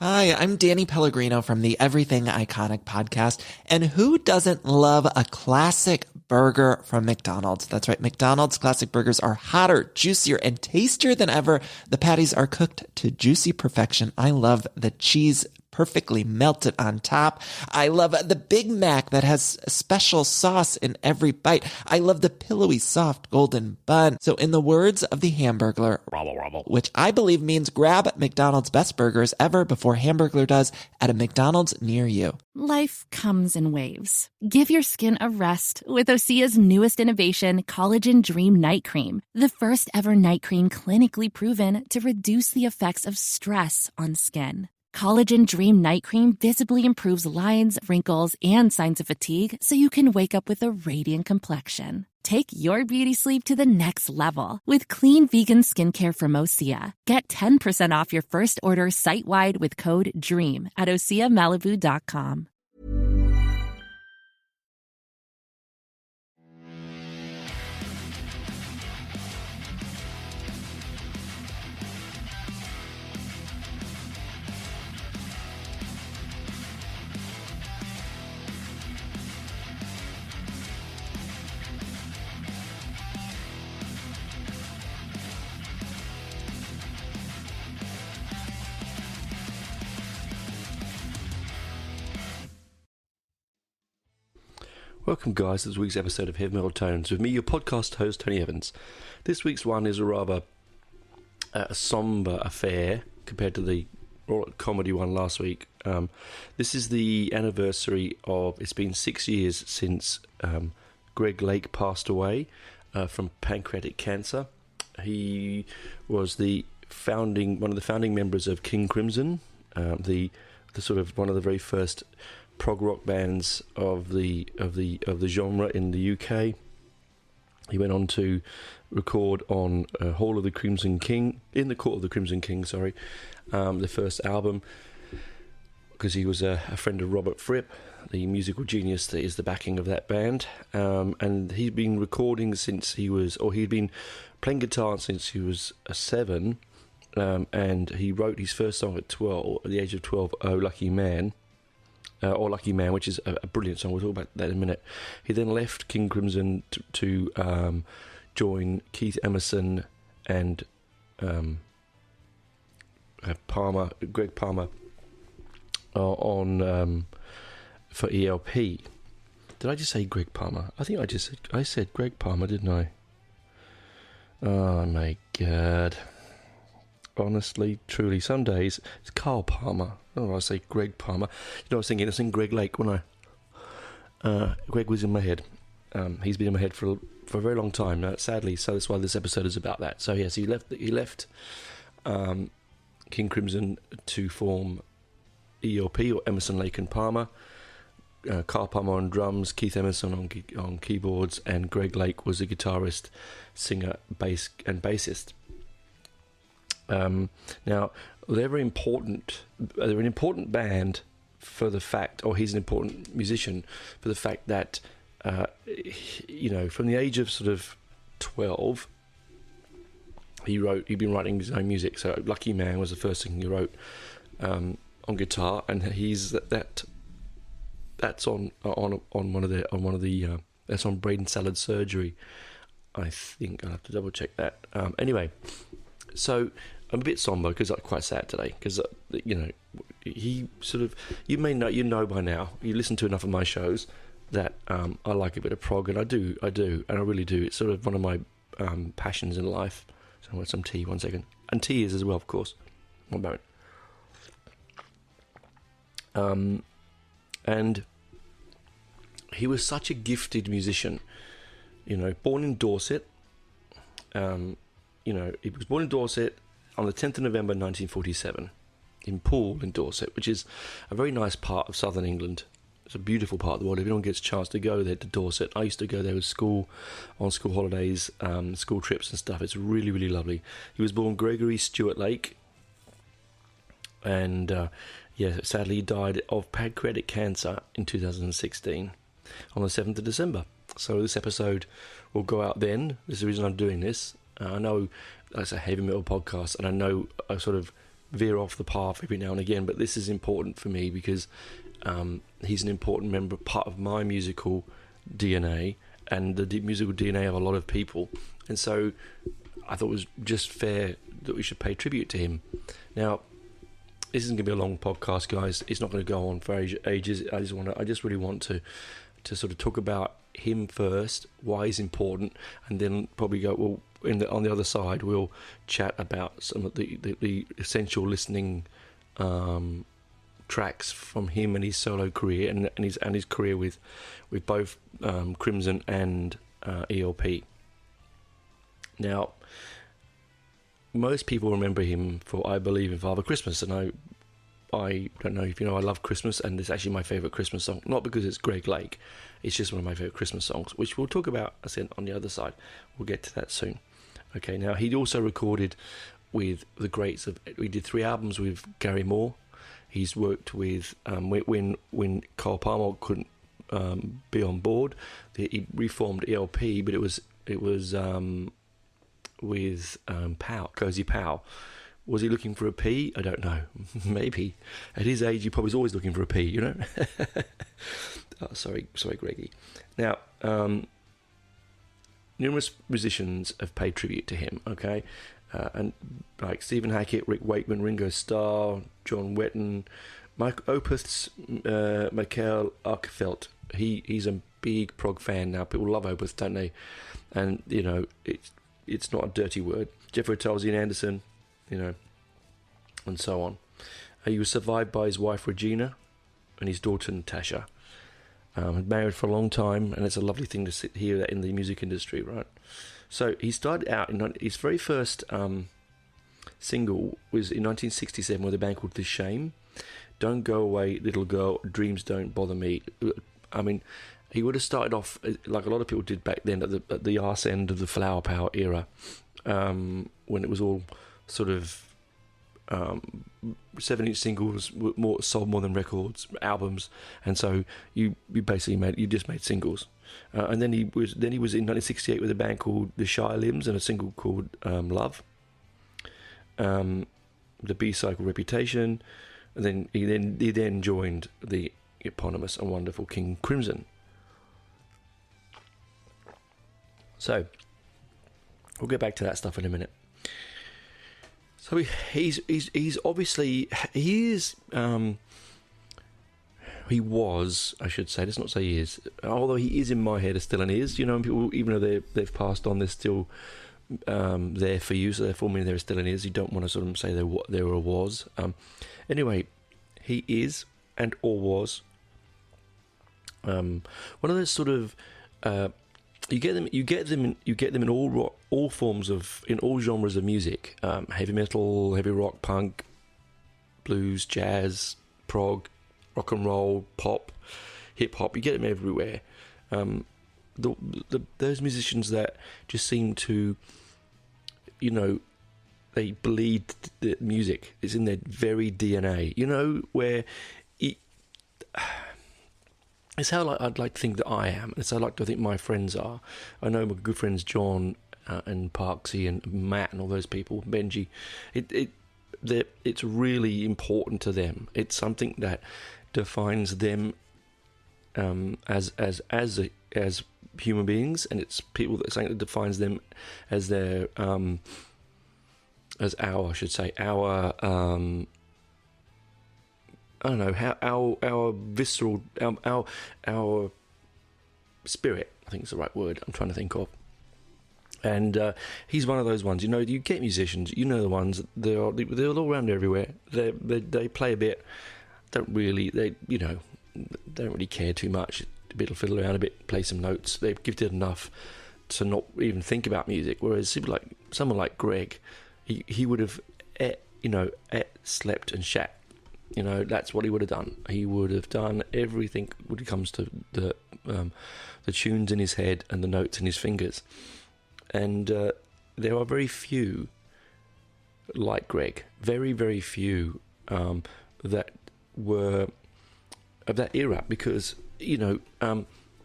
Hi, I'm Danny Pellegrino from the Everything Iconic podcast. And who doesn't love a classic burger from McDonald's? That's right. McDonald's classic burgers are hotter, juicier, and tastier than ever. The patties are cooked to juicy perfection. I love the cheese perfectly melted on top. I love the Big Mac that has a special sauce in every bite. I love the pillowy, soft, golden bun. So in the words of the Hamburglar, which I believe means grab McDonald's best burgers ever before Hamburglar does at a McDonald's near you. Life comes in waves. Give your skin a rest with Osea's newest innovation, Collagen Dream Night Cream. The first ever night cream clinically proven to reduce the effects of stress on skin. Collagen Dream Night Cream visibly improves lines, wrinkles, and signs of fatigue so you can wake up with a radiant complexion. Take your beauty sleep to the next level with clean vegan skincare from Osea. Get 10% off your first order site-wide with code DREAM at OseaMalibu.com. Welcome guys to this week's episode of Heavy Metal Tones with me, your podcast host Tony Evans. This week's one is a rather sombre affair compared to the comedy one last week. This is the anniversary of, it's been 6 years since Greg Lake passed away from pancreatic cancer. He was one of the founding members of King Crimson, the sort of one of the very first prog rock bands of the genre in the UK. He went on to record on Hall of the Crimson King, in the Court of the Crimson King, the first album, because he was a friend of Robert Fripp, the musical genius that is the backing of that band. And he'd been recording he'd been playing guitar since he was 7, and he wrote his first song at the age of 12, Oh Lucky Man, or Lucky Man, which is a brilliant song. We'll talk about that in a minute. He then left King Crimson to join Keith Emerson and Greg Palmer for ELP. Did I just say Greg Palmer? I think I said Greg Palmer, didn't I? Oh my God. Honestly, truly, some days it's Carl Palmer. Oh, I say Greg Palmer. You know, I was thinking Greg Lake when Greg was in my head. He's been in my head for a very long time, sadly. So that's why this episode is about that. So yes, he left King Crimson to form ELP, or Emerson, Lake and Palmer. Carl Palmer on drums, Keith Emerson on keyboards, and Greg Lake was a guitarist, singer, bass and bassist. Now, they're an important band for the fact, or he's an important musician for the fact that, from the age of sort of 12, he'd been writing his own music. So Lucky Man was the first thing he wrote on guitar, and that's on one of the that's on Brain Salad Surgery. I think I'll have to double check that. Anyway, so I'm a bit somber because I'm quite sad today because he sort of, you know by now, you listen to enough of my shows that I like a bit of prog, and I do, and I really do. It's sort of one of my passions in life. So I want some tea, 1 second, and tea is as well, of course. One moment. And he was such a gifted musician, born in Dorset. He was born in Dorset on the 10th of November 1947 in Poole in Dorset, which is a very nice part of southern England. It's a beautiful part of the world. If anyone gets a chance to go there to Dorset, I used to go there with school, on school holidays, school trips and stuff. It's really, really lovely. He was born Gregory Stewart Lake, and sadly he died of pancreatic cancer in 2016 on the 7th of December. So this episode will go out then. This is the reason I'm doing this. I know it's a heavy metal podcast, and I know I sort of veer off the path every now and again, but this is important for me because he's an important part of my musical DNA and the musical DNA of a lot of people, and so I thought it was just fair that we should pay tribute to him. Now, this isn't going to be a long podcast, guys. It's not going to go on for ages. I just really want to sort of talk about him first, why he's important, and then probably go on the other side we'll chat about some of the essential listening tracks from him and his solo career and his career with both Crimson and ELP. Now, most people remember him for I Believe in Father Christmas, and I don't know if you know, I love Christmas, and it's actually my favourite Christmas song. Not because it's Greg Lake, it's just one of my favourite Christmas songs, which we'll talk about, I said, on the other side. We'll get to that soon. Okay, now he'd also recorded with the greats we did 3 albums with Gary Moore. He's worked with, when Carl Palmer couldn't be on board, he reformed ELP, but it was with Cozy Powell. Was he looking for a P? I don't know. Maybe. At his age, he probably was always looking for a P, you know? Oh, sorry, Greggy. Now, numerous musicians have paid tribute to him, okay? And like Stephen Hackett, Rick Wakeman, Ringo Starr, John Wetton, Mike Opeth's Michael Archfeld. He's a big prog fan now. People love Opeth, don't they? And, you know, it's not a dirty word. Jethro Tull, Ian Anderson, you know, and so on. He was survived by his wife Regina and his daughter Natasha. Married for a long time, and it's a lovely thing to hear that in the music industry, right? So he started out his very first single was in 1967 with a band called The Shame. Don't Go Away, Little Girl, Dreams Don't Bother Me. I mean, he would have started off like a lot of people did back then at the arse end of the Flower Power era, when it was all sort of 7-inch singles sold more than records, albums, and so you basically just made singles. And then he was in 1968 with a band called The Shy Limbs and a single called Love. The B-side called Reputation, and then he then joined the eponymous and wonderful King Crimson. So we'll get back to that stuff in a minute. So he's obviously he was, I should say, let's not say he is, although he is in my head still and is, you know, people, even though they've passed on, they're still there for you, so therefore meaning they're still and is. You don't want to sort of say there were was. Anyway, he is and or was one of those sort of you get them in all forms of, in all genres of music, heavy metal, heavy rock, punk, blues, jazz, prog, rock and roll, pop, hip hop. You get them everywhere. Those musicians that just seem to, you know, they bleed the music. It's in their very DNA. You know, where it's how I'd like to think that I am. It's how I like to think my friends are. I know my good friends John and Parksy and Matt and all those people, Benji. It's really important to them. It's something that defines them as human beings, and it's something that defines them as their our I don't know, how our visceral, our spirit, I think is the right word I'm trying to think of. And he's one of those ones, you know, you get musicians, you know, the ones, they're all around everywhere. They play a bit, don't really care too much. A bit, fiddle around a bit, play some notes. They're gifted enough to not even think about music. Whereas someone like Greg, he would have slept and shat. You know, that's what he would have done. He would have done everything when it comes to the tunes in his head and the notes in his fingers. And there are very few like Greg, very, very few that were of that era. Because, you know,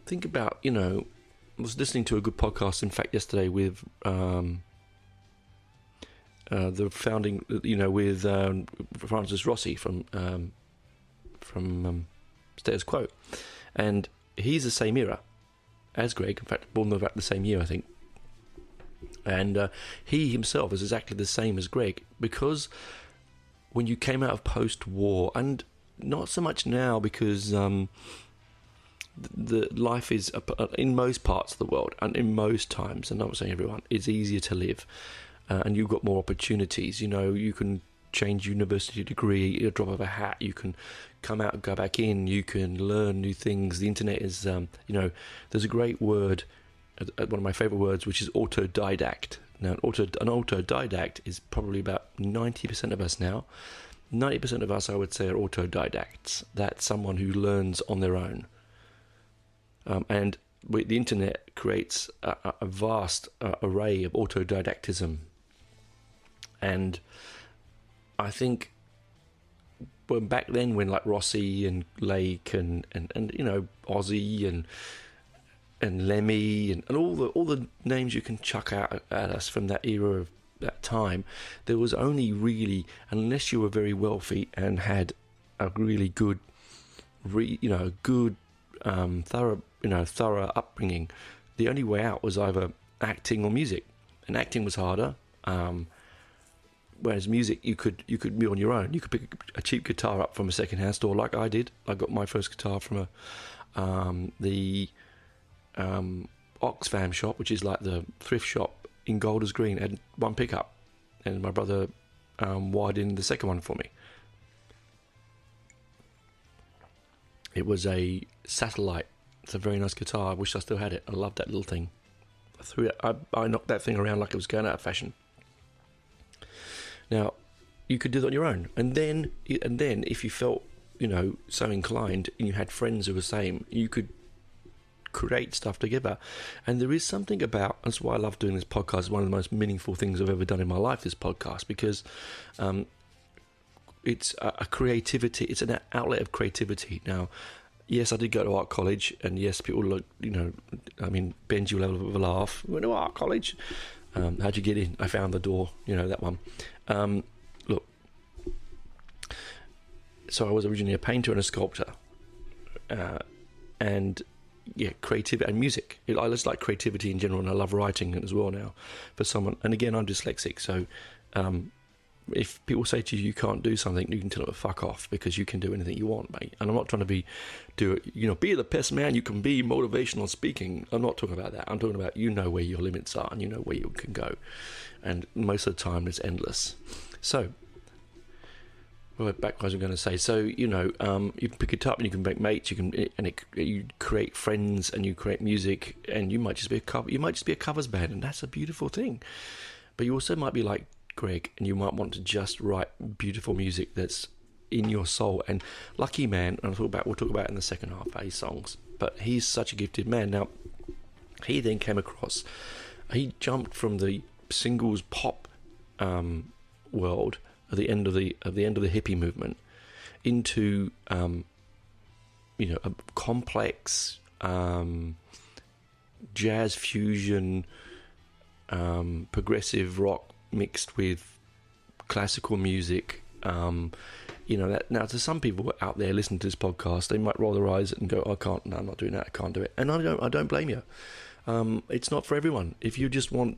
think about, you know, I was listening to a good podcast, in fact, yesterday with the founding, with Francis Rossi from Status Quo, and he's the same era as Greg. In fact, born about the same year, I think. And he himself is exactly the same as Greg, because when you came out of post-war, and not so much now, because the life is, in most parts of the world, and in most times, and I'm not saying everyone, it's easier to live, and you've got more opportunities. You can change university degree at a drop of a hat. You can come out and go back in. You can learn new things. The internet is, there's a great word, one of my favourite words, which is autodidact. Now, an autodidact is probably about 90% of us now. 90% of us, I would say, are autodidacts. That's someone who learns on their own. And the internet creates a vast array of autodidactism. And I think back then, when like Rossi and Lake and Ozzy and Lemmy and all the names you can chuck out at us from that era of that time, there was only really, unless you were very wealthy and had a really good, thorough upbringing, the only way out was either acting or music, and acting was harder. Whereas music, you could be on your own. You could pick a cheap guitar up from a second-hand store, like I did. I got my first guitar from the Oxfam shop, which is like the thrift shop in Golders Green. It had one pickup, and my brother wired in the second one for me. It was a Satellite. It's a very nice guitar. I wish I still had it. I loved that little thing. I knocked that thing around like it was going out of fashion. Now, you could do that on your own, and then if you felt, so inclined, and you had friends who were the same, you could create stuff together. And there is something about, that's why I love doing this podcast. It's one of the most meaningful things I've ever done in my life, this podcast, because it's a creativity. It's an outlet of creativity. Now, yes, I did go to art college, and yes, people look, Benji will have a laugh. We went to art college. How'd you get in? I found the door, that one. Look, so I was originally a painter and a sculptor, and creativity and music. I just like creativity in general, and I love writing as well now. For someone, and again, I'm dyslexic, so if people say to you can't do something, you can tell them to fuck off, because you can do anything you want, mate. And I'm not trying to be the best man you can be, motivational speaking. I'm not talking about that. I'm talking about where your limits are, and where you can go. And most of the time, it's endless. So, back what I was going to say. So, you can pick it up and you can make mates. You create friends, and you create music, and you might just be a cover. You might just be a covers band, and that's a beautiful thing. But you also might be like Greg, and you might want to just write beautiful music that's in your soul. And Lucky Man, and we'll talk about in the second half of his songs. But he's such a gifted man. Now, he then came across. He jumped from the singles pop world at the end of the hippie movement into a complex jazz fusion, progressive rock mixed with classical music. Now, to some people out there listening to this podcast, they might roll their eyes and go, I'm not doing that, I can't do it. And I don't blame you. It's not for everyone. If you just want,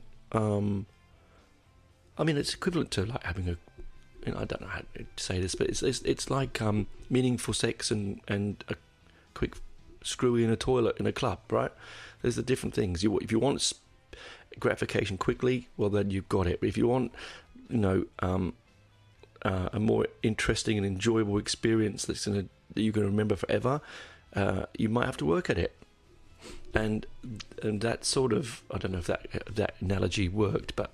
it's equivalent to like having I don't know how to say this, but it's like meaningful sex and a quick screwy in a toilet in a club, right? There's the different things. If you want gratification quickly, well, then you've got it. But if you want, a more interesting and enjoyable experience that you're going to remember forever, you might have to work at it. And that sort of, I don't know if that analogy worked, but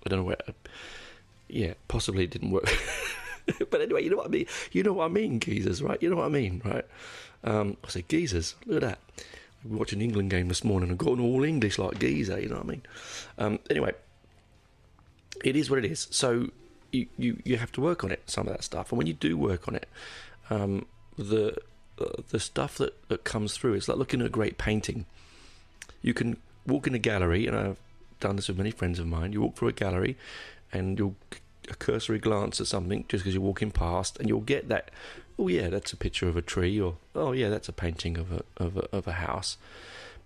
I don't know where. Yeah, possibly it didn't work. But anyway, you know what I mean. You know what I mean, geezers, right? You know what I mean, right? I say geezers. Look at that. I was watching an England game this morning and got all English like geezer. You know what I mean? Anyway, it is what it is. So you have to work on it, some of that stuff. And when you do work on it, the stuff that comes through, it's like looking at a great painting. You can walk in a gallery, and I've done this with many friends of mine. You walk through a gallery, and you'll a cursory glance at something just because you're walking past, and you'll get that, oh yeah, that's a picture of a tree, or oh yeah, that's a painting of a house.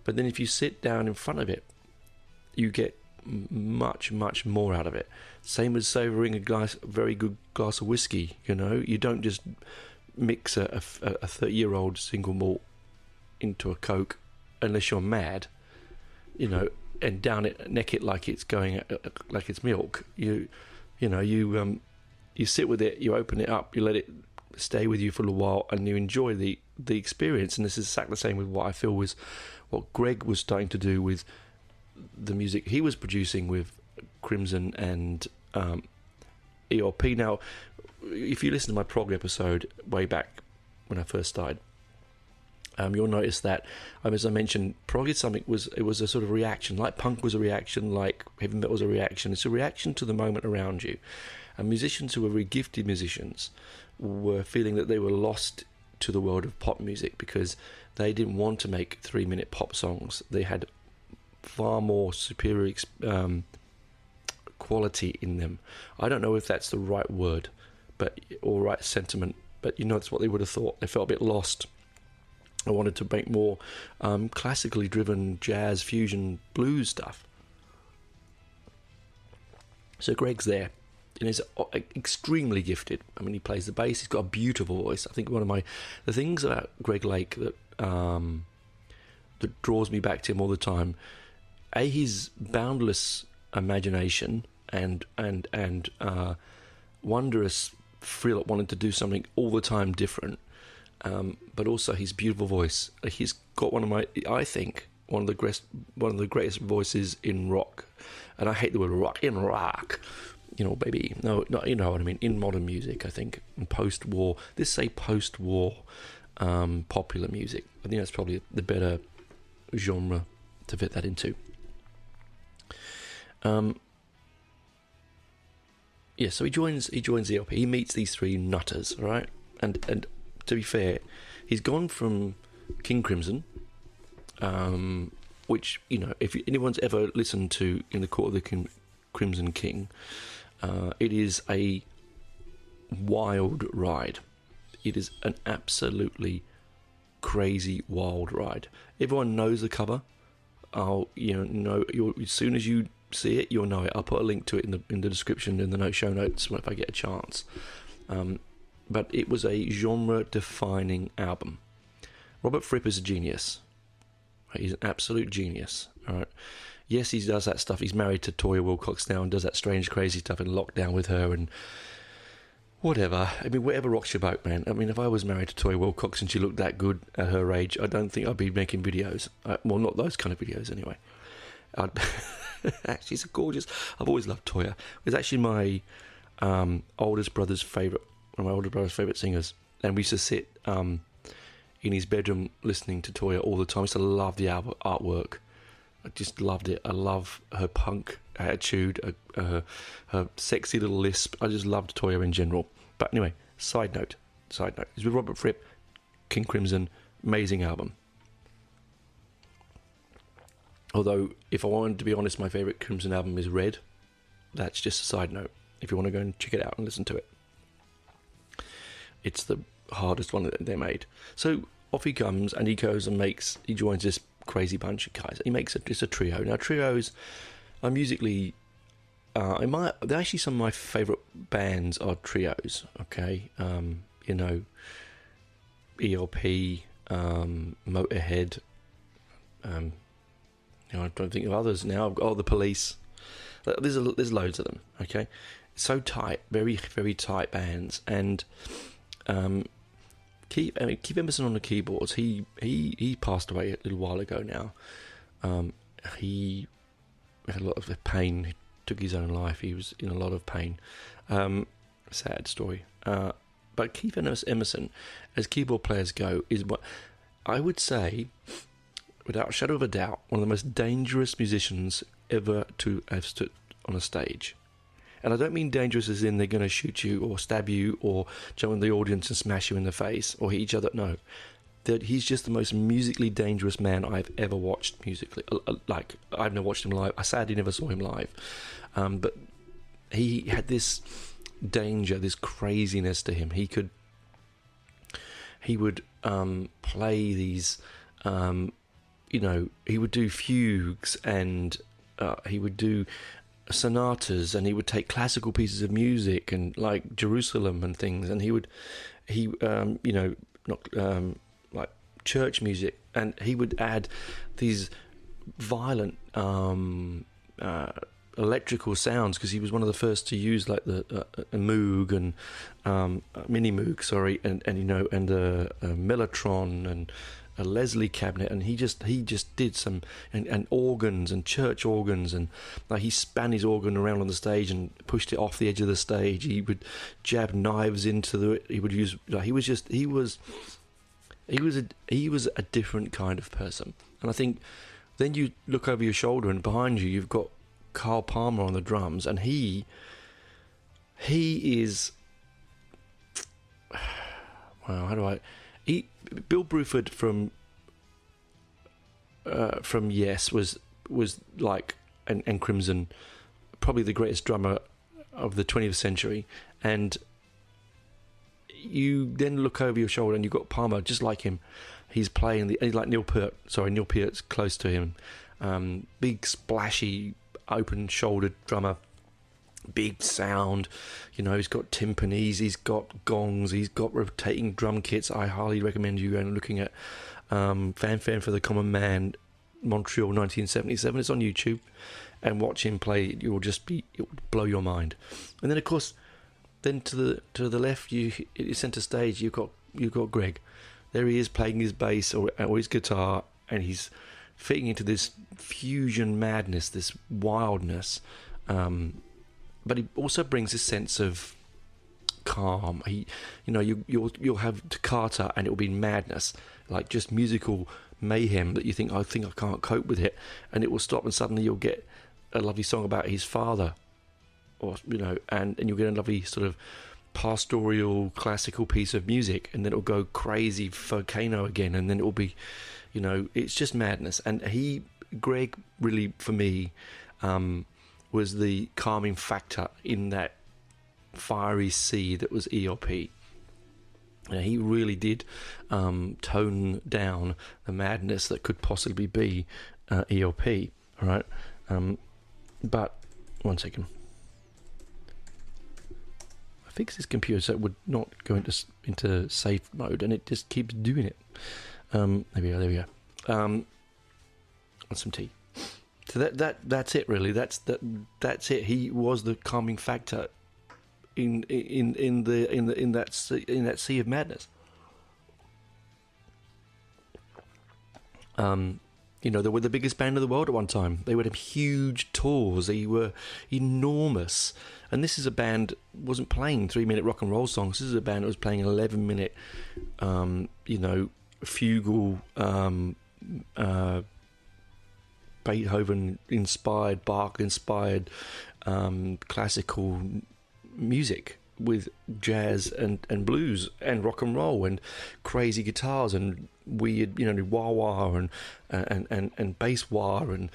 But then if you sit down in front of it, you get much more out of it. Same as savouring a very good glass of whiskey. You don't just mix a 30-year-old single malt into a Coke unless you're mad, and down it, neck it like it's like it's milk. You sit with it, you open it up, you let it stay with you for a while, and you enjoy the experience. And this is exactly the same with what I feel was what Greg was starting to do with the music he was producing with Crimson and ELP. Now, if you listen to my prog episode way back when I first started, you'll notice that, as I mentioned, prog is something, it was a sort of reaction, like punk was a reaction, like heavy metal was a reaction. It's a reaction to the moment around you. And musicians who were very gifted musicians were feeling that they were lost to the world of pop music because they didn't want to make 3-minute pop songs. They had far more superior quality in them. I don't know if that's the right word, or right sentiment, but that's what they would have thought. They felt a bit lost. I wanted to make more classically driven jazz, fusion, blues stuff. So Greg's there, and he's extremely gifted. I mean, he plays the bass. He's got a beautiful voice. I think one of the things about Greg Lake that draws me back to him all the time, his boundless imagination and wondrous thrill at wanting to do something all the time different. But also his beautiful voice. He's got one of the greatest voices in rock, and I hate the word rock. In rock, baby. No, not, you know what I mean. In modern music, I think, in post-war. This say post-war popular music. I think that's probably the better genre to fit that into. So he joins ELP. He meets these three nutters, right? And to be fair, he's gone from King Crimson, which, if anyone's ever listened to In the Court of the Crimson King, it is a wild ride. It is an absolutely crazy wild ride. Everyone knows the cover. As soon as you see it, you'll know it. I'll put a link to it in the description in the show notes if I get a chance. But it was a genre-defining album. Robert Fripp is a genius. He's an absolute genius. All right. Yes, he does that stuff. He's married to Toyah Willcox now and does that strange, crazy stuff in lockdown with her and whatever. I mean, whatever rocks your boat, man. I mean, if I was married to Toyah Willcox and she looked that good at her age, I don't think I'd be making videos. Well, not those kind of videos, anyway. She's a gorgeous. I've always loved Toyah. It's actually my oldest brother's favourite. One of my older brother's favourite singers, and we used to sit in his bedroom listening to Toyah all the time. I used to love the artwork. I just loved it. I love her punk attitude, her sexy little lisp. I just loved Toyah in general. But anyway, side note. It's with Robert Fripp, King Crimson, amazing album. Although, if I wanted to be honest, my favourite Crimson album is Red. That's just a side note. If you want to go and check it out and listen to it. It's the hardest one that they made. So off he comes, and he joins this crazy bunch of guys. He makes it's a trio. Now trios are musically, they're actually some of my favourite bands are trios. Okay, ELP, Motorhead. I don't think of others now. The Police. There's loads of them. Okay, so tight, very very tight bands, and. Keith Emerson on the keyboards. He passed away a little while ago now. He had a lot of pain. He took his own life. He was in a lot of pain. Sad story. But Keith Emerson, as keyboard players go, is what I would say, without a shadow of a doubt, one of the most dangerous musicians ever to have stood on a stage. And I don't mean dangerous as in they're going to shoot you or stab you or jump in the audience and smash you in the face or hit each other. No. That he's just the most musically dangerous man I've ever watched musically. I've never watched him live. I sadly never saw him live. But he had this danger, this craziness to him. He would play these, he would do fugues, and he would do sonatas, and he would take classical pieces of music and like Jerusalem and things, and like church music, and he would add these violent electrical sounds, because he was one of the first to use like the a Moog and mini Moog, sorry, and a Mellotron and a Leslie cabinet, and he just did some and organs and church organs, and like he span his organ around on the stage and pushed it off the edge of the stage. He would jab knives into he would use like he was a different kind of person. And I think then you look over your shoulder, and behind you you've got Carl Palmer on the drums, and he is, wow, Bill Bruford from Yes was like, and Crimson, probably the greatest drummer of the 20th century, and you then look over your shoulder and you've got Palmer just like him. He's playing he's like Neil Peart. Sorry, Neil Peart's close to him. Big splashy, open-shouldered drummer, big sound. He's got timpanis, he's got gongs, he's got rotating drum kits. I highly recommend you going and looking at Fanfare for the Common Man, Montreal 1977. It's on YouTube, and watch him play. It will blow your mind. And then of course, then to the left, center stage, you've got Greg. There he is playing his bass or his guitar, and he's fitting into this fusion madness, this wildness. But he also brings a sense of calm. You'll have Toccata, and it will be madness, like just musical mayhem that you think I can't cope with it, and it will stop, and suddenly you'll get a lovely song about his father, or and you'll get a lovely sort of pastoral classical piece of music, and then it'll go crazy volcano again, and then it will be, it's just madness. And Greg really, for me, was the calming factor in that fiery sea that was ELP. He really did tone down the madness that could possibly be ELP. All right, but 1 second. I fixed this computer so it would not go into safe mode, and it just keeps doing it. There we go. Want some tea. So that's it really. That's it. He was the calming factor in that sea of madness. They were the biggest band in the world at one time. They would have huge tours. They were enormous. And this is a band wasn't playing 3-minute rock and roll songs. This is a band that was playing 11-minute, fugal, Beethoven-inspired, Bach-inspired, classical music with jazz and blues and rock and roll and crazy guitars and weird, wah-wah and bass wah and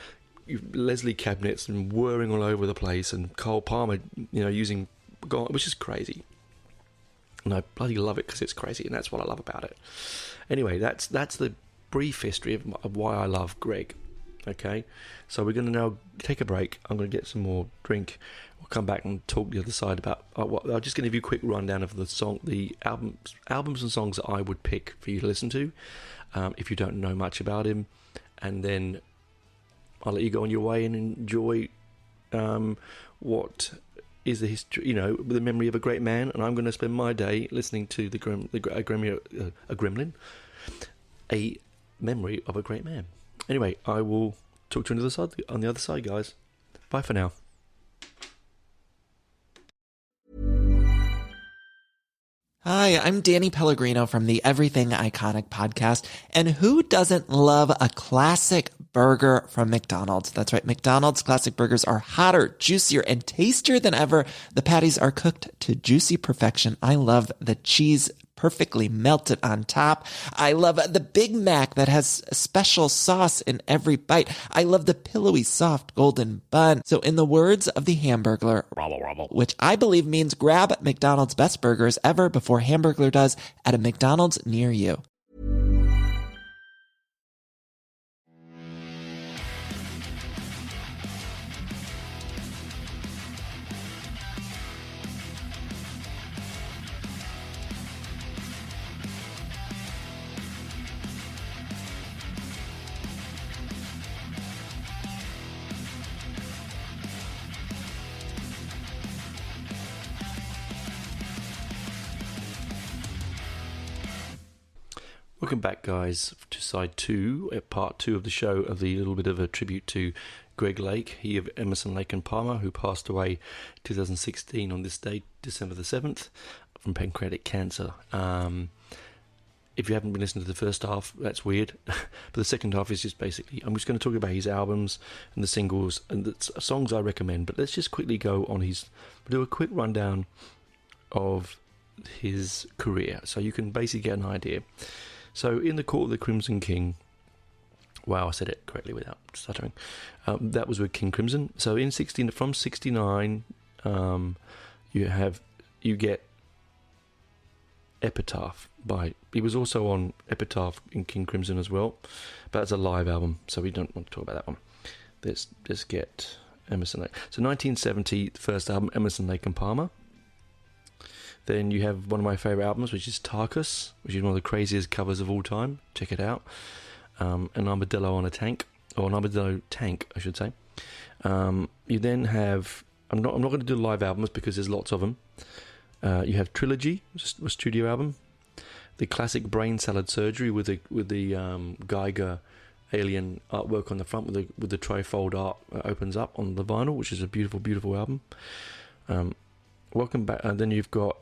Leslie cabinets and whirring all over the place, and Carl Palmer, using, which is crazy. And I bloody love it because it's crazy, and that's what I love about it. Anyway, that's the brief history of why I love Greg. Okay, so we're going to now take a break. I'm going to get some more drink. We'll come back and talk the other side about. I'm just going to give you a quick rundown of the albums and songs that I would pick for you to listen to, if you don't know much about him, and then I'll let you go on your way and enjoy what is the history, the memory of a great man. And I'm going to spend my day listening to a memory of a great man. Anyway, I will talk to you on the other side, guys. Bye for now. Hi, I'm Danny Pellegrino from the Everything Iconic podcast. And who doesn't love a classic burger from McDonald's? That's right. McDonald's classic burgers are hotter, juicier, and tastier than ever. The patties are cooked to juicy perfection. I love the cheese perfectly melted on top. I love the Big Mac that has special sauce in every bite. I love the pillowy, soft, golden bun. So in the words of the Hamburglar, which I believe means grab McDonald's best burgers ever before Hamburglar does at a McDonald's near you. Welcome back, guys, to side 2, part 2 of the show, of the little bit of a tribute to Greg Lake, he of Emerson, Lake and Palmer, who passed away 2016 on this day, December the 7th, from pancreatic cancer. If you haven't been listening to the first half, that's weird. But the second half is just basically, I'm just going to talk about his albums and the singles and the songs I recommend. But let's just quickly go on do a quick rundown of his career, so you can basically get an idea. So, In the Court of the Crimson King, wow, I said it correctly without stuttering. That was with King Crimson. So, from 69, you get Epitaph by. He was also on Epitaph in King Crimson as well, but it's a live album, so we don't want to talk about that one. Let's get Emerson Lake. So, 1970, the first album, Emerson, Lake and Palmer. Then you have one of my favourite albums, which is Tarkus, which is one of the craziest covers of all time. Check it out. An armadillo on a tank, or an armadillo tank, I should say. You then have, I'm not going to do live albums because there's lots of them. You have Trilogy, a studio album. The classic Brain Salad Surgery with the Geiger alien artwork on the front with the trifold art opens up on the vinyl, which is a beautiful, beautiful album. Welcome back. And then you've got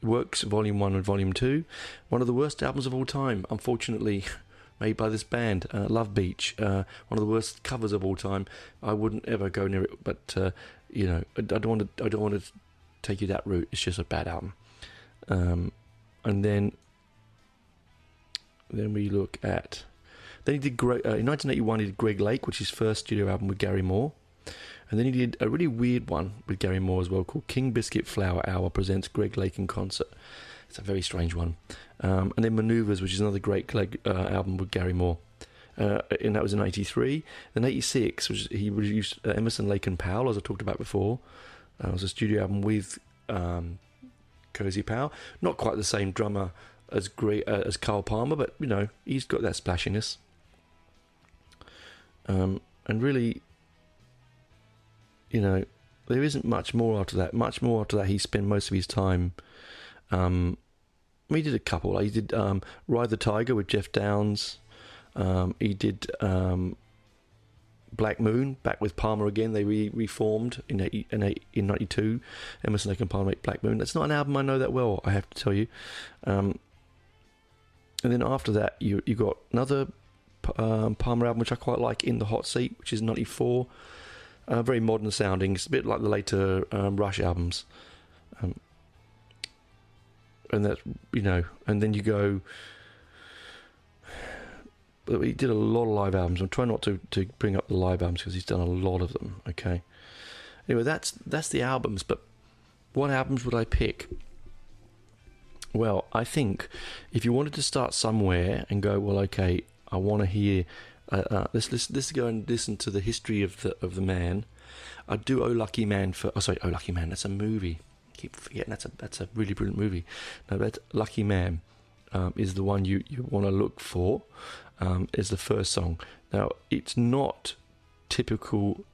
Works Volume 1 and Volume 2. One of the worst albums of all time, unfortunately, made by this band, Love Beach. One of the worst covers of all time. I wouldn't ever go near it, but I don't want to take you that route. It's just a bad album. And then we look at. Then he did in 1981. He did Greg Lake, which is his first studio album with Gary Moore. And then he did a really weird one with Gary Moore as well, called King Biscuit Flower Hour presents Greg Lake in concert. It's a very strange one. And then Manoeuvres, which is another great album with Gary Moore. And that was in 83. Then 86, he produced Emerson, Lake and Powell, as I talked about before. It was a studio album with Cozy Powell. Not quite the same drummer as Carl Palmer, but, he's got that splashiness. And really, there isn't much more after that. Much more after that, he spent most of his time. He did a couple. He did Ride the Tiger with Jeff Downes. He did Black Moon, back with Palmer again. They reformed in 92. Emerson, Lake and Palmer make Black Moon. That's not an album I know that well, I have to tell you. And then after that, you got another Palmer album, which I quite like, In the Hot Seat, which is 94. Very modern sounding. It's a bit like the later Rush albums. And that's, and then you go. He did a lot of live albums. I'm trying not to bring up the live albums because he's done a lot of them. Okay. Anyway, that's the albums. But what albums would I pick? Well, I think if you wanted to start somewhere and go, well, okay, I want to hear. Let's go and listen to the history of the man. I'd do Oh Lucky Man Oh Lucky Man. That's a movie. I keep forgetting that's a really brilliant movie. No, that Lucky Man is the one you want to look for. Is the first song. Now it's not typical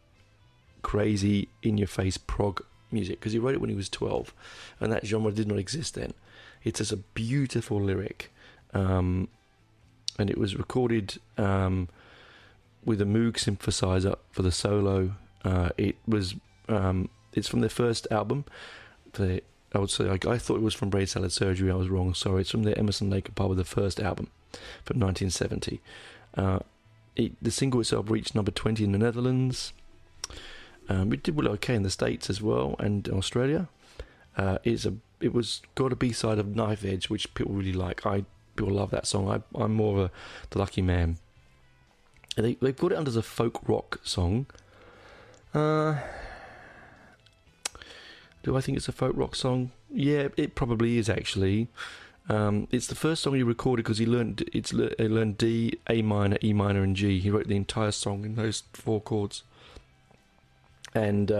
crazy in your face prog music because he wrote it when he was 12, and that genre did not exist then. It's just a beautiful lyric, and it was recorded with a Moog synthesizer for the solo. It's from their first album. I would say I thought it was from Brain Salad Surgery. I was wrong. Sorry, it's from their Emerson, Lake and Palmer, the first album from 1970. The single itself reached number 20 in the Netherlands. It did well okay in the States as well and Australia. It's it was got a B-side of Knife Edge, which people really like. People love that song. I'm more of the Lucky Man. And they put it under as a folk rock song. Do I think it's a folk rock song? Yeah, it probably is actually. It's the first song he recorded because he learned D, A minor, E minor, and G. He wrote the entire song in those 4 chords, and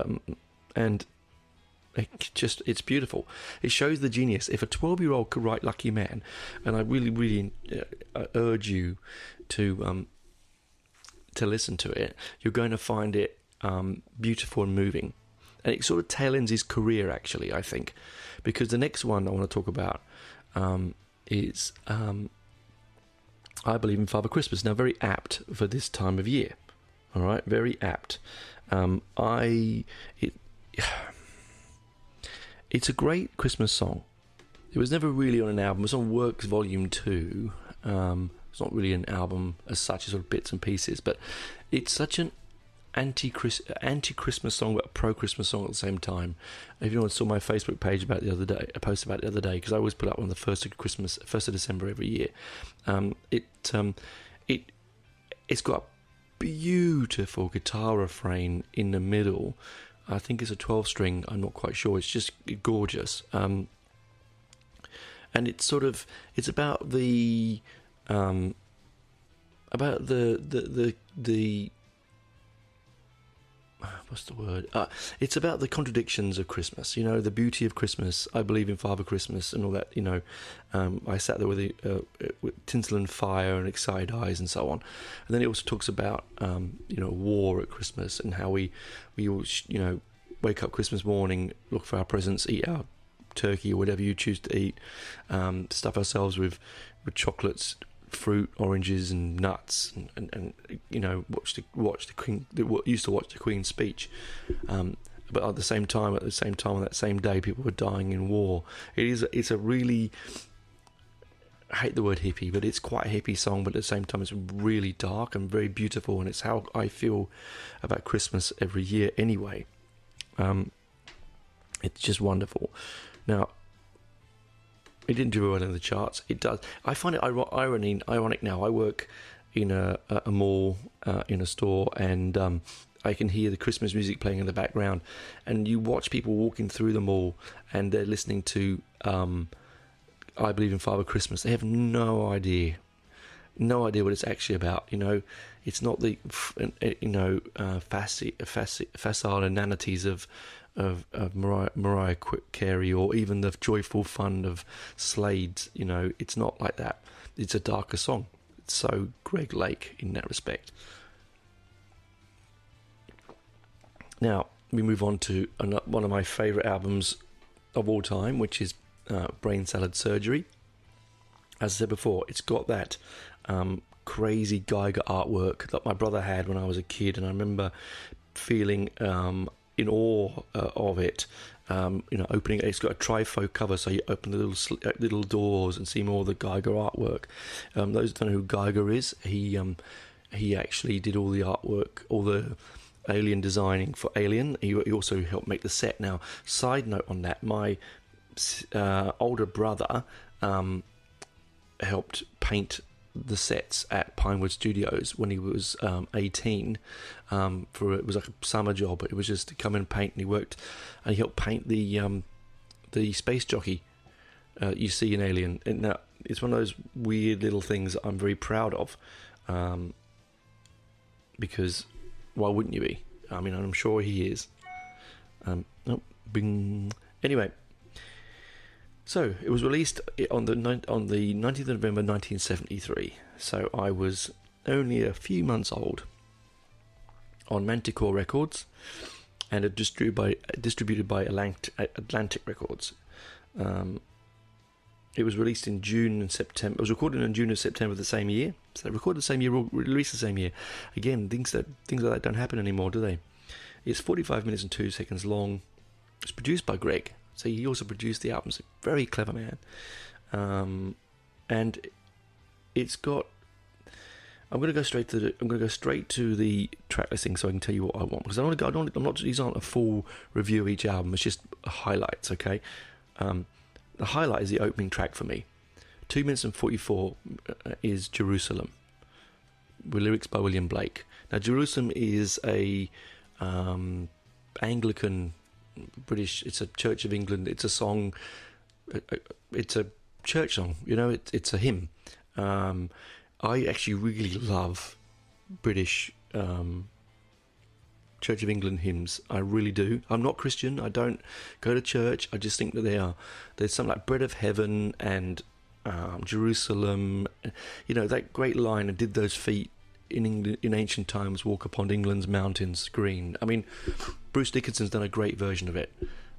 it's beautiful. It shows the genius. If a 12-year-old could write Lucky Man, and I really, really urge you to listen to it, you're going to find it beautiful and moving. And it sort of tail ends his career, actually, I think, because the next one I want to talk about is I Believe in Father Christmas. Now, very apt for this time of year. All right, very apt. It's a great Christmas song. It was never really on an album. It was on Works Volume 2. It's not really an album as such, it's sort of bits and pieces, but it's such an anti-Christmas song, but a pro-Christmas song at the same time. If anyone saw my Facebook page about the other day, I posted about it the other day, because I always put up on the 1st of December every year. It's got a beautiful guitar refrain in the middle. I think it's a 12-string. I'm not quite sure. It's just gorgeous. And it's about the what's the word? It's about the contradictions of Christmas. The beauty of Christmas. I believe in Father Christmas and all that. I sat there with tinsel and fire and excited eyes and so on. And then it also talks about war at Christmas and how we all wake up Christmas morning, look for our presents, eat our turkey or whatever you choose to eat, stuff ourselves with chocolates, fruit, oranges, and nuts, and watch the Queen. Used to watch the Queen's speech, but at the same time on that same day, people were dying in war. It's a really, I hate the word hippie, but it's quite a hippie song. But at the same time, it's really dark and very beautiful, and it's how I feel about Christmas every year. Anyway, it's just wonderful. Now, it didn't do well in the charts. It does. I find it ironic now. I work in a mall, in a store, and I can hear the Christmas music playing in the background. And you watch people walking through the mall, and they're listening to I Believe in Father Christmas. They have no idea what it's actually about. It's not the facile inanities of Mariah Carey, or even the joyful fun of Slade's. It's not like that. It's a darker song. So Greg Lake in that respect. Now we move on to one of my favourite albums of all time, which is Brain Salad Surgery. As I said before, it's got that crazy Geiger artwork that my brother had when I was a kid, and I remember feeling in awe of it. Opening, it's got a trifold cover, so you open the little doors and see more of the Geiger artwork. Those who don't know who Geiger is, he actually did all the artwork, all the alien designing for Alien. He also helped make the set. Now, side note on that, my older brother helped paint the sets at Pinewood Studios when he was 18. It was like a summer job. It was just to come and paint, and he worked, and he helped paint the space jockey you see in Alien. And now it's one of those weird little things that I'm very proud of, because why wouldn't you be? I mean, I'm sure he is. Bing. Anyway. So, it was released on the 19th of November 1973, so I was only a few months old, on Manticore Records, and distributed by Atlantic Records. It was released in June and September. It was recorded in June and September the same year, so recorded the same year, released the same year. Again, things like that don't happen anymore, do they? It's 45 minutes and 2 seconds long. It's produced by Greg. So he also produced the album. So very clever man, and it's got. I'm going to go straight to the track listing so I can tell you what I want, because I'm not. These aren't a full review of each album. It's just highlights. Okay, the highlight is the opening track for me. 2 minutes and 44 is Jerusalem, with lyrics by William Blake. Now, Jerusalem is a Anglican British. It's a Church of England. It's a song. It's a church song. You know, it's a hymn. I actually really love British Church of England hymns. I really do. I'm not Christian. I don't go to church. I just think that there's something like Bread of Heaven and Jerusalem. You know, that great line, and did those feet in England in ancient times walk upon England's mountains green. I mean, Bruce Dickinson's done a great version of it.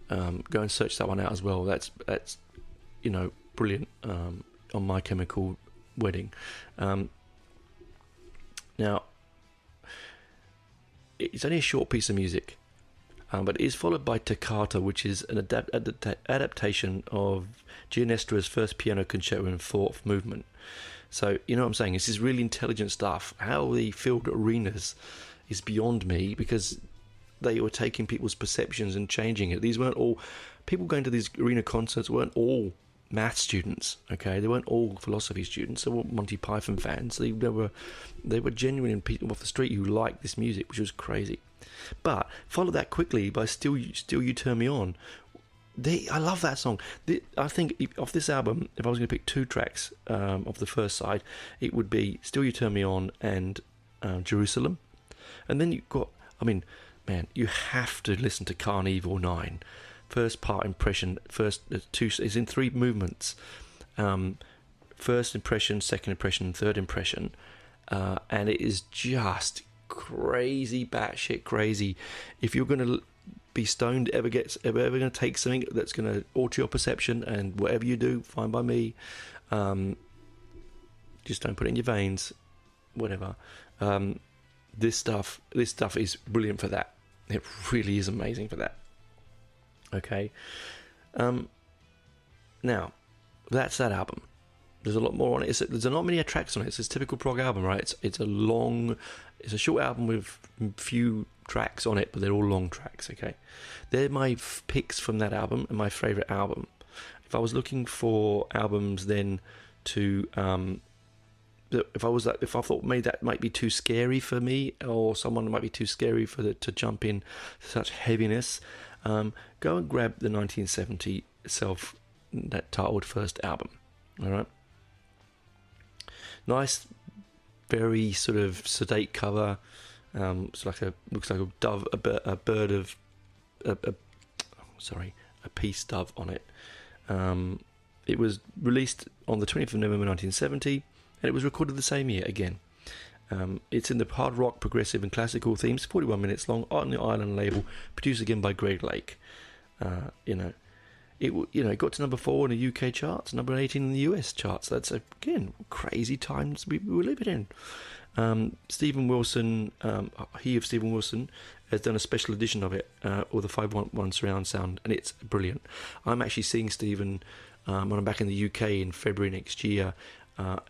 Go and search that one out as well. That's you know, brilliant. On My Chemical Wedding. Now, it's only a short piece of music, but it is followed by Toccata, which is an adaptation of Giannestra's first piano concerto in fourth movement. So, you know what I'm saying? This is really intelligent stuff. How they filled arenas is beyond me, because they were taking people's perceptions and changing it. These weren't all... People going to these arena concerts weren't all math students, okay? They weren't all philosophy students. They were Monty Python fans. They were genuine people off the street who liked this music, which was crazy. But follow that quickly by Still You Turn Me On. I love that song. I think off this album, if I was going to pick 2 tracks of the first side, it would be Still You Turn Me On and Jerusalem. And then you've got, I mean, man, you have to listen to Carnival 9. First part impression, first 2 is in 3 movements. First impression, second impression, third impression, and it is just crazy, batshit crazy. If you're going to be stoned, ever going to take something that's going to alter your perception, and whatever you do, fine by me. Just don't put it in your veins, whatever. This stuff is brilliant for that. It really is amazing for that. Okay, now that's that album. There's a lot more on it. There's not many tracks on it. It's a typical prog album, right? It's a short album with few tracks on it, but they're all long tracks. Okay, they're my picks from that album and my favourite album. If I was looking for albums, then to if I thought maybe that might be too scary for me, or someone might be too scary to jump in to such heaviness. Go and grab the 1970 that titled first album. All right, nice, very sort of sedate cover. It's like looks like a dove, a bird of, a peace dove on it. It was released on the 20th of November 1970, and it was recorded the same year again. It's in the hard rock, progressive and classical themes, 41 minutes long, on the Island label, produced again by Greg Lake. It got to number 4 in the UK charts, number 18 in the US charts. That's, again, crazy times we were living in. Stephen Wilson, Stephen Wilson, has done a special edition of it, or the 511 surround sound, and it's brilliant. I'm actually seeing Stephen when I'm back in the UK in February next year. I'm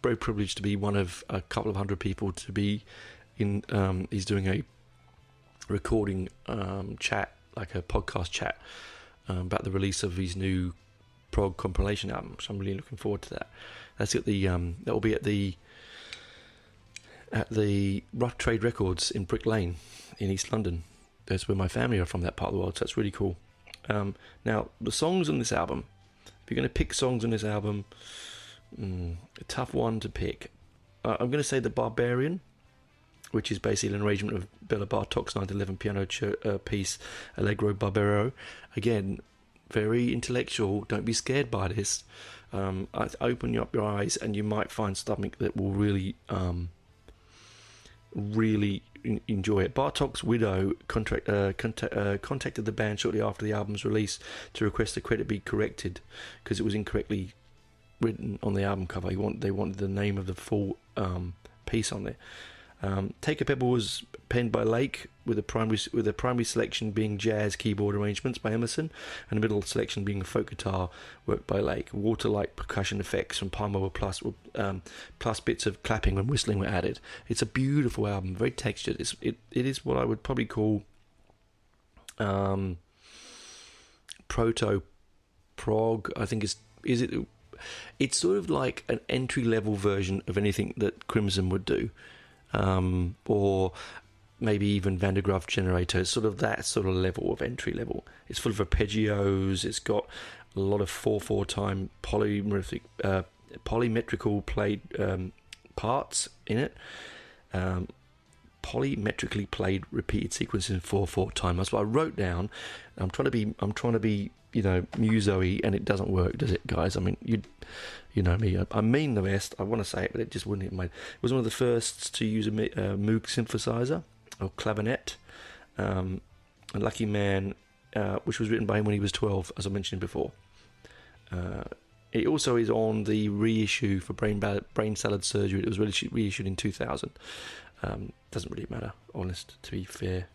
very privileged to be one of a couple of hundred people to be in. He's doing a recording chat, like a podcast chat, about the release of his new prog compilation album. So I'm really looking forward to that. That's at the that will be at the Rough Trade Records in Brick Lane in East London. That's where my family are from, that part of the world. So that's really cool. Now the songs on this album. If you're going to pick songs on this album, a tough one to pick. I'm going to say The Barbarian, which is basically an arrangement of Bela Bartok's 1911 piano piece, Allegro Barbaro. Again, very intellectual. Don't be scared by this. Open up your eyes, and you might find something that will really, really enjoy it. Bartok's widow contacted the band shortly after the album's release to request the credit be corrected because it was incorrectly written on the album cover. They wanted the name of the full piece on there. Take a Pebble was penned by Lake, with the primary selection being jazz keyboard arrangements by Emerson, and the middle selection being folk guitar work by Lake. Water-like percussion effects from Palmer plus bits of clapping and whistling were added. It's a beautiful album, very textured. It is what I would probably call proto prog. I think it's sort of like an entry-level version of anything that Crimson would do, or maybe even Van de Graaff Generator. It's sort of that sort of level of entry level. It's full of arpeggios. It's got a lot of 4/4 time polymetrical played parts in it. Polymetrically played repeated sequences in 4/4 time. That's what I wrote down. I'm trying to be muso-y, and it doesn't work, does it, guys? I mean, you know me. I mean the best. I want to say it, but it just wouldn't hit my. It was one of the first to use a Moog synthesizer or clavinet. And Lucky Man, which was written by him when he was 12, as I mentioned before. It also is on the reissue for Brain Salad Surgery. It was reissued in 2000. Doesn't really matter, to be fair.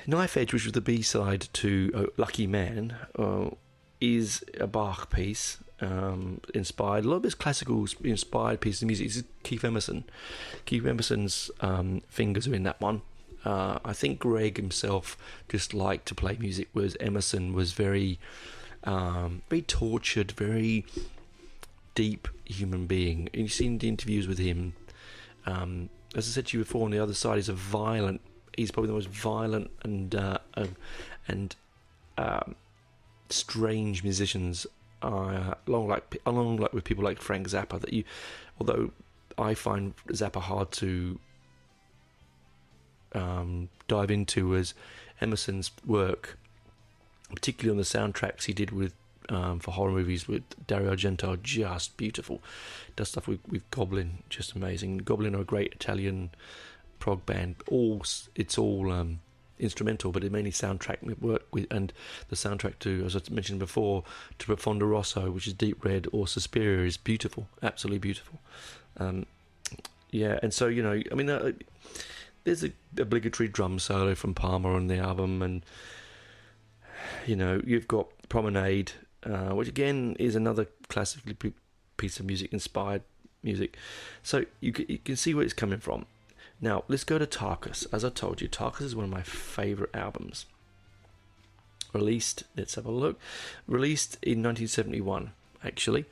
Knife Edge, which was the B-side to Lucky Man, is a Bach piece, inspired, a lot of his classical inspired piece of music. It's Keith Emerson. Keith Emerson's fingers are in that one. I think Greg himself just liked to play music, whereas Emerson was very tortured, very deep human being. And you've seen the interviews with him. As I said to you before, on the other side, he's probably the most violent and strange musicians, along with people like Frank Zappa. Although I find Zappa hard to dive into, as Emerson's work, particularly on the soundtracks he did with for horror movies with Dario Argento, are just beautiful. Does stuff with Goblin, just amazing. Goblin are a great Italian prog band. It's all instrumental, but it mainly soundtrack work with, and the soundtrack to, as I mentioned before, to Profondo Rosso, which is Deep Red, or Suspiria, is beautiful, absolutely beautiful. And so I mean, there's an obligatory drum solo from Palmer on the album, and you've got Promenade, which again is another classically piece of music, inspired music. So you can see where it's coming from. Now, let's go to Tarkus. As I told you, Tarkus is one of my favourite albums. Let's have a look. Released in 1971, actually.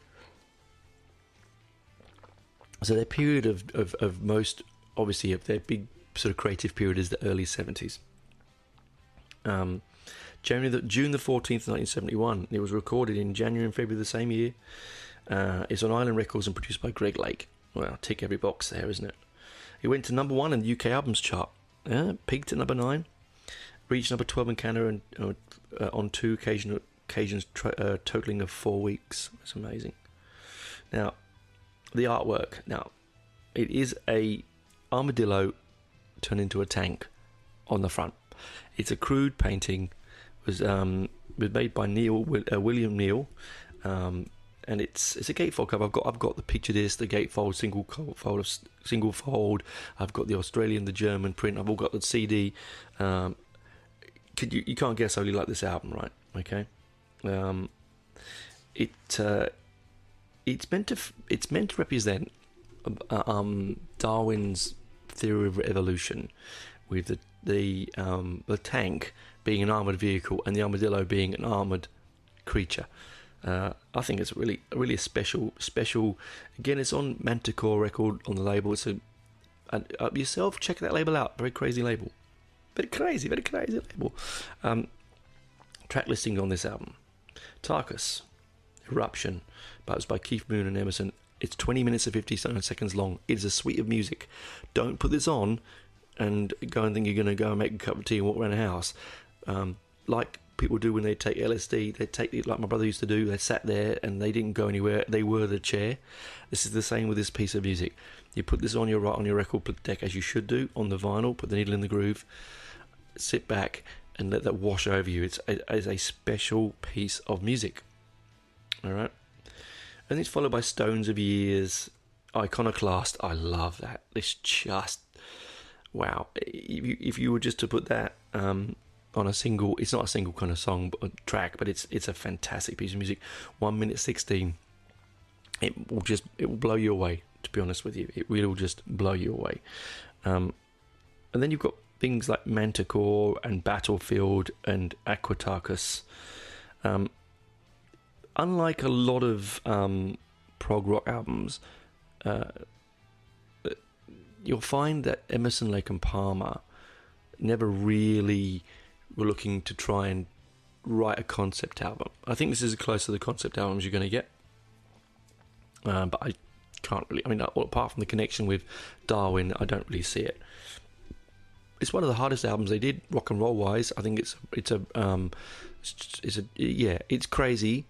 So their period of most, obviously, of their big sort of creative period is the early 70s. June the 14th, 1971. It was recorded in January and February of the same year. It's on Island Records and produced by Greg Lake. Well, tick every box there, isn't it? It went to number 1 in the UK albums chart. Peaked at number 9. Reached number 12 in Canada and on 2 occasions, totaling of 4 weeks. That's amazing. Now, the artwork. Now, it is a armadillo turned into a tank on the front. It's a crude painting. Was made by William Neal. And it's a gatefold cover. I've got the picture disc, the gatefold, single fold. I've got the Australian, the German print. I've all got the CD. You can't guess how you like this album, right? Okay. It's meant to represent Darwin's theory of evolution, with the tank being an armored vehicle and the armadillo being an armored creature. I think it's really a special. Again, it's on Manticore record on the label. It's yourself check that label out. Very crazy label. Very crazy label. Track listing on this album: Tarkus, Eruption, but it was by Keith Moon and Emerson. It's 20 minutes and 57 seconds long. It is a suite of music. Don't put this on and go and think you're going to go and make a cup of tea and walk around the house. Like people do when they take LSD, they take it like my brother used to do. They sat there and they didn't go anywhere. They were the chair. This is the same with this piece of music. You put this on your record deck, as you should do, on the vinyl. Put the needle in the groove. Sit back and let that wash over you. It's a special piece of music. All right. And it's followed by Stones of Years, Iconoclast. I love that. It's just wow. If you were just to put that on a single, it's not a single kind of song, but a track, but it's a fantastic piece of music. 1 minute 16. It will blow you away. To be honest with you, it will just blow you away. And then you've got things like Manticore and Battlefield and Aquatarkus. Unlike a lot of prog rock albums, you'll find that Emerson, Lake and Palmer never really were looking to try and write a concept album. I think this is as close to the concept albums you're going to get. But I can't really... I mean, apart from the connection with Darwin, I don't really see it. It's one of the hardest albums they did, rock and roll wise. I think it's crazy.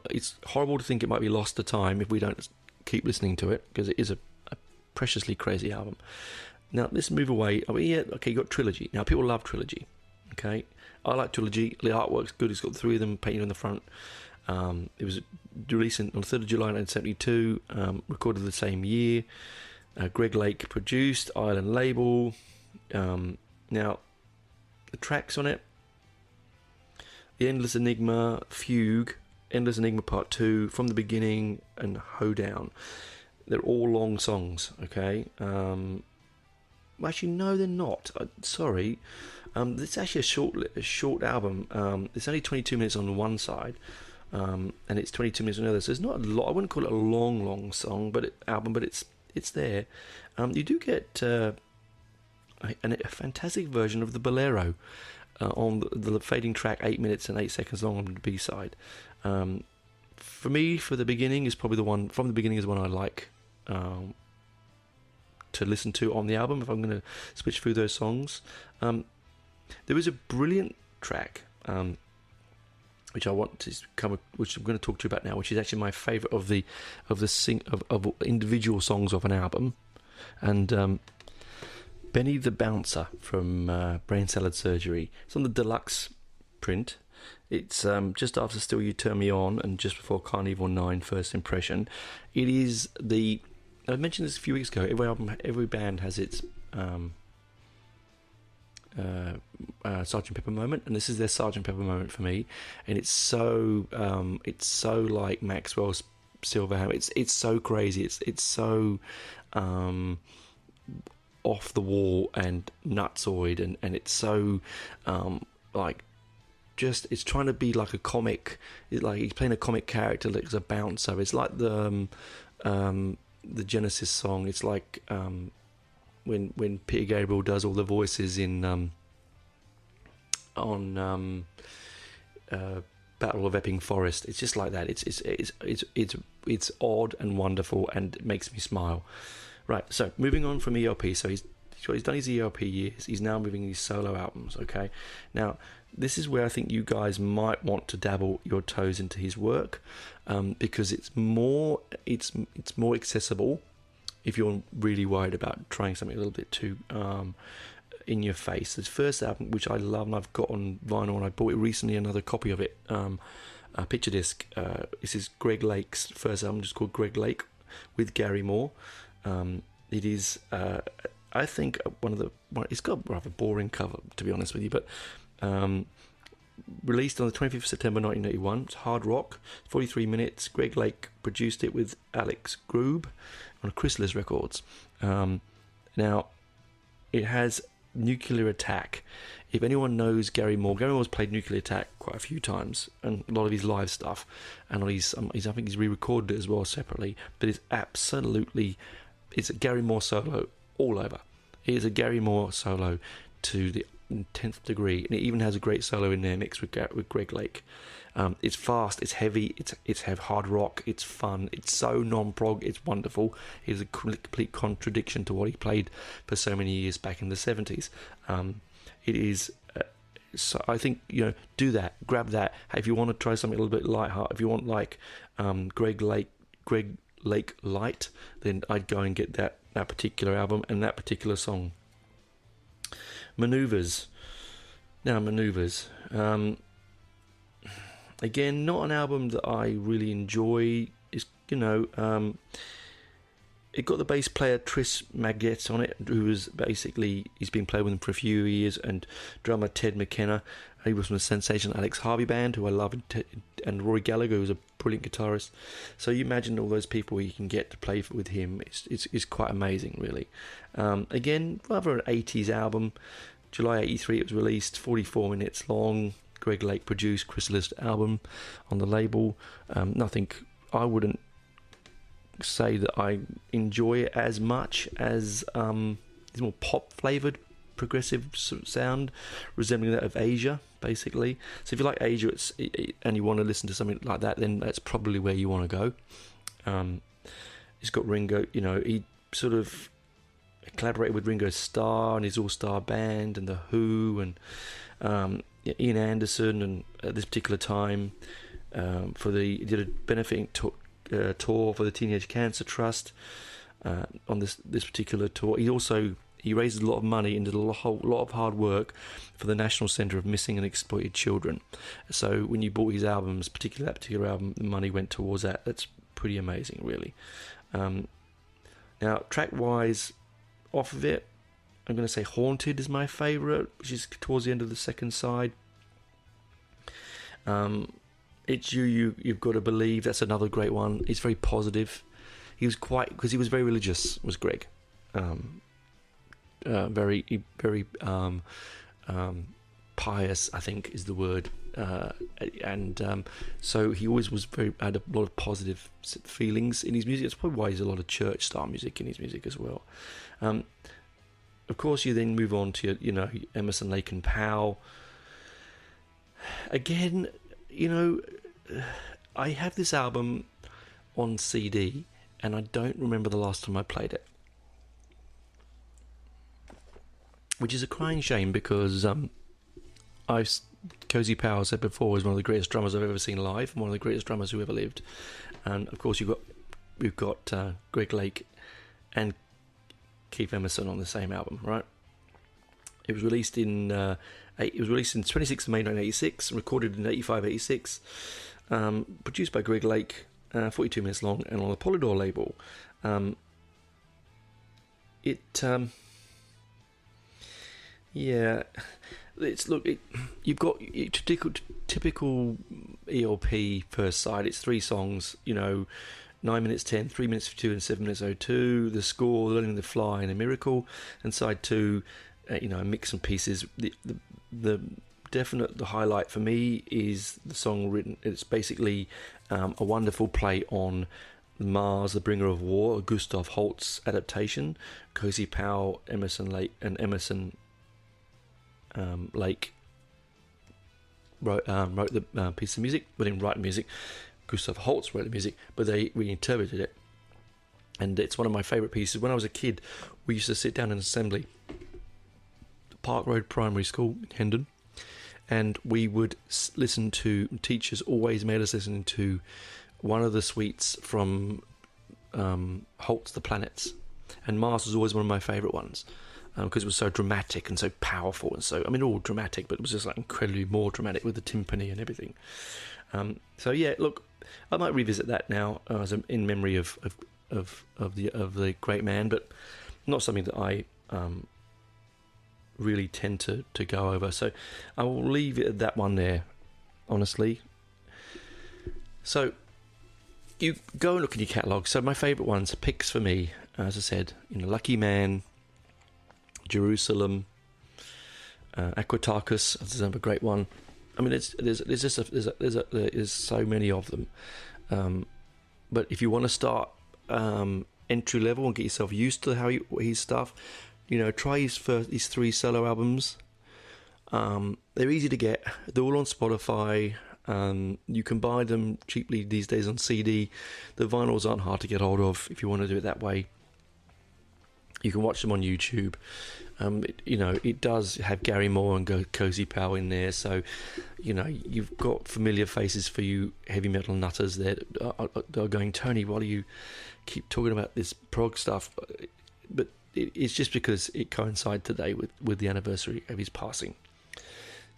It's horrible to think it might be lost to time if we don't keep listening to it, because it is a preciously crazy album. Now let's move away. Oh, yeah, okay, you got Trilogy. Now people love Trilogy. Okay, I like Trilogy. The artwork's good. It's got 3 of them painted on the front. It was released on the 3rd of July 1972. Recorded the same year. Greg Lake produced. Island label. Now the tracks on it: The Endless Enigma, Fugue, Endless Enigma Part 2, From the Beginning, and Hoedown. They're all long songs, okay? Actually, no, they're not. Sorry. It's actually a short album. It's only 22 minutes on one side, and it's 22 minutes on the other. So it's not a lot. I wouldn't call it a long song, but it's there. You do get a fantastic version of the Bolero on the fading track, 8 minutes and 8 seconds long on the B-side. For me, For the Beginning is probably the one. From the Beginning is one I like to listen to on the album if I'm going to switch through those songs. There is a brilliant track which I want to which I'm going to talk to you about now, which is actually my favourite of the individual songs of an album, and Benny the Bouncer from Brain Salad Surgery. It's on the deluxe print. It's just after Still You Turn Me On and just before Carnival 9, First Impression. It is I mentioned this a few weeks ago. Every band has its Sgt. Pepper moment, and this is their Sgt. Pepper moment for me. And it's so like Maxwell's Silverhammer. It's so crazy. It's so off the wall and nutsoid, and it's so like. It's trying to be like a comic. It's like he's playing a comic character like as a bouncer. It's like the Genesis song. It's like when Peter Gabriel does all the voices in on Battle of Epping Forest. It's just like that. It's odd and wonderful, and it makes me smile. Right. So moving on from ELP. So he's done his ELP years. He's now moving these solo albums. Okay. Now, this is where I think you guys might want to dabble your toes into his work, because it's more accessible if you're really worried about trying something a little bit too in your face. His first album, which I love and I've got on vinyl, and I bought it recently, another copy of it, a picture disc. This is Greg Lake's first album, just called Greg Lake, with Gary Moore. It is, I think, it's got a rather boring cover, to be honest with you, but released on the 25th of September 1981. It's hard rock, 43 minutes. Greg Lake produced it with Alex Grube on Chrysalis Records. Now, it has Nuclear Attack. If anyone knows Gary Moore's played Nuclear Attack quite a few times, and a lot of his live stuff, and on his I think he's re-recorded it as well separately. But it's a Gary Moore solo all over. It is a Gary Moore solo to the 10th degree, and it even has a great solo in there mixed with Greg Lake. It's fast, it's heavy, it's hard rock, it's fun, it's so non-prog, it's wonderful. It is a complete contradiction to what he played for so many years back in the 70s. It is, so I think, do that, grab that. If you want to try something a little bit lighthearted, if you want like Greg Lake Light, then I'd go and get that particular album and that particular song. Maneuvers. Now, Maneuvers. Again, not an album that I really enjoy. It's, it got the bass player Tris Magette on it, who was he's been playing with him for a few years, and drummer Ted McKenna. He was from the sensational Alex Harvey Band, who I love, and Rory Gallagher, who's a brilliant guitarist. So you imagine all those people you can get to play with him. It's quite amazing, really. Again, rather an 80s album. July 83 it was released, 44 minutes long. Greg Lake produced Chrysalis album on the label. Nothing, I wouldn't say that I enjoy it as much as it's more pop flavoured, progressive sound, resembling that of Asia, basically. So if you like Asia and you want to listen to something like that, then that's probably where you want to go. It's got Ringo, he sort of collaborated with Ringo Starr and his all-star band and The Who and Ian Anderson, and at this particular time he did a benefiting tour for the Teenage Cancer Trust on this particular tour. He raised a lot of money and did a lot of hard work for the National Centre of Missing and Exploited Children. So when you bought his albums, particularly that particular album, the money went towards that. That's pretty amazing, really. Now, track-wise, off of it, I'm going to say Haunted is my favourite, which is towards the end of the second side. It's You've Got to Believe, that's another great one. It's very positive. Because he was very religious, was Greg. Very pious, I think is the word, and so he always had a lot of positive feelings in his music. That's probably why there's a lot of church style music in his music as well. Of course, you then move on to Emerson, Lake and Powell. Again, I have this album on CD, and I don't remember the last time I played it. Which is a crying shame, because Cozy Powell said before is one of the greatest drummers I've ever seen live, and one of the greatest drummers who ever lived. And of course we've got Greg Lake and Keith Emerson on the same album, right? It was released in 26th of May 1986, recorded in 85-86, produced by Greg Lake, 42 minutes long, and on the Polydor label. Yeah, you've got your typical ELP first side. It's 3 songs, 9 minutes 10, 3 minutes 52, and 7 minutes 02. The score, Learning to Fly, and A Miracle. And side 2, a mix and pieces. The highlight for me is the song written. It's basically a wonderful play on Mars, the Bringer of War, a Gustav Holst adaptation. Cozy Powell, Emerson Lake wrote the piece of music, but didn't write the music. Gustav Holst wrote the music, but they reinterpreted it, and it's one of my favourite pieces. When I was a kid, we used to sit down in assembly, Park Road Primary School in Hendon, and we would listen to, teachers always made us listen to one of the suites from Holst's The Planets, and Mars was always one of my favourite ones. Because it was so dramatic and so powerful, and all dramatic, but it was just like incredibly more dramatic with the timpani and everything. So yeah, look, I might revisit that now in memory of the great man, but not something that I really tend to go over. So I will leave it at that one there, honestly. So you go and look in your catalogue. So my favourite ones, picks for me, as I said, Lucky Man, Jerusalem, Aquitarchus, that's another great one. I mean, there's so many of them. But if you want to start entry level and get yourself used to his stuff, try his 3 solo albums. They're easy to get. They're all on Spotify. You can buy them cheaply these days on CD. The vinyls aren't hard to get hold of if you want to do it that way. You can watch them on YouTube. It does have Gary Moore and Cozy Powell in there, so you've got familiar faces for you heavy metal nutters that are going, Tony, why do you keep talking about this prog stuff? But it's just because it coincides today with the anniversary of his passing.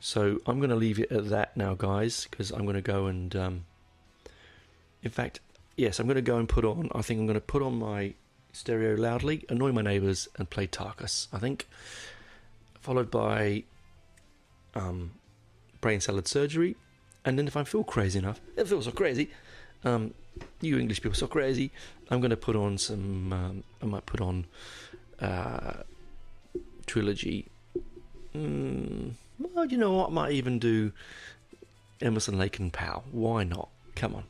So I'm going to leave it at that now, guys, because I'm going to go and in fact, yes, I'm going to go and I think I'm going to put on my stereo loudly, annoy my neighbours, and play Tarkus, I think, followed by Brain Salad Surgery, and then if I feel crazy enough, it feels so crazy, you English people so crazy, I'm going to put on some I might put on Trilogy. Well, you know what, I might even do Emerson, Lake and Powell. Why not? Come on.